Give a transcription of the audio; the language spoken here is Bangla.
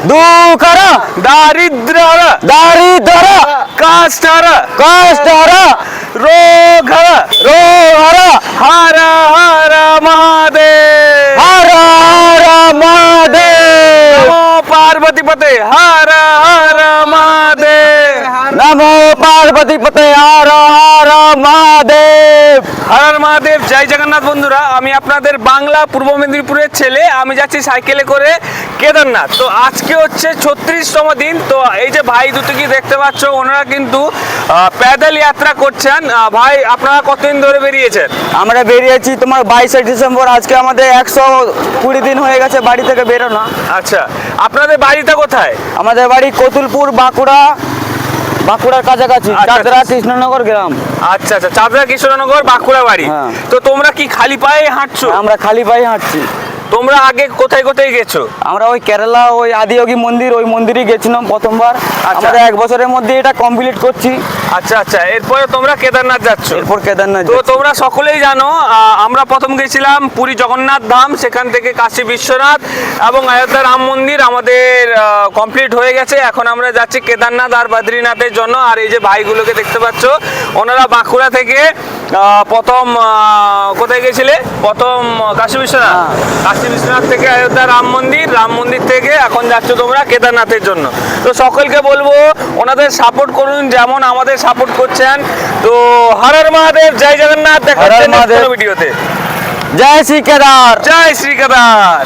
दुःखहर दारिद्र्यहर दारिद्र्यहर काष्ठहर कष्टहर रोगहर रोगहर हर हर महादेव हर हर महादेव नमो पार्वती पते हर हर महादेव नमो पार्वती पते हर हर महादेव হর হর মহাদেব। জয় জগন্নাথ বন্ধুরা, আমি আপনাদের বাংলা পূর্ব মেদিনীপুরের ছেলে। আমি যাচ্ছি সাইকেলে করে কেদারনাথ। তো আজকে হচ্ছে 36তম দিন। তো এই যে ভাই দুটো কি দেখতে পাচ্ছ, ওনারা কিন্তু প্যাদল যাত্রা করছেন। ভাই আপনারা কতদিন ধরে বেরিয়েছেন? আমরা বেরিয়েছি তোমার 22শে ডিসেম্বর। আজকে আমাদের 120 দিন হয়ে গেছে বাড়ি থেকে বেরোনো। আচ্ছা, আপনাদের বাড়িটা কোথায়? আমাদের বাড়ি কতুলপুর, বাঁকুড়ার কাছাকাছি, আচ্ছা, চাঁদরা কৃষ্ণনগর গ্রাম। আচ্ছা আচ্ছা, চাঁদরা কৃষ্ণনগর বাঁকুড়া বাড়ি। হ্যাঁ। তো তোমরা কি খালি পায়ে হাঁটছো? আমরা খালি পায়ে হাঁটছি। তোমরা আগে কোথায় কোথায় গেছো? আমরা ওই কেরালা ওই আদিয়োগী মন্দির, ওই মন্দিরে গেছিলাম প্রথমবার। আচ্ছা। আমরা 1 বছরের মধ্যে এটা কমপ্লিট করছি। আচ্ছা আচ্ছা, এরপরে তোমরা কেদারনাথ যাচ্ছ? এরপর কেদারনাথ তো যাচ্ছি। তোমরা সকলেই জানো, আমরা প্রথম গেছিলাম পুরী জগন্নাথ ধাম, সেখান থেকে কাশী বিশ্বনাথ এবং অযোধ্যা রাম মন্দির আমাদের কমপ্লিট হয়ে গেছে। এখন আমরা যাচ্ছি কেদারনাথ আর বদ্রীনাথের জন্য। আর এই যে ভাইগুলোকে দেখতে পাচ্ছ, ওনারা বাঁকুড়া থেকে প্রথম কোথায় গেছিলে? প্রথম কাশী বিশ্বনাথ। হ্যাঁ। কাশী বিশ্বনাথ থেকে অযোধ্যা রাম মন্দির থেকে এখন যাচ্ছ তোমরা কেদারনাথের জন্য। তো সকলকে বলবো ওনাদের সাপোর্ট করুন, যেমন আমাদের সাপোর্ট করছেন। তো হর হর মহাদেব, জয় জগন্নাথ। দেখা হর হর হচ্ছে next মহাদেব। কোনো ভিডিওতে। জয় শ্রী কেদার। জয় শ্রী কেদার।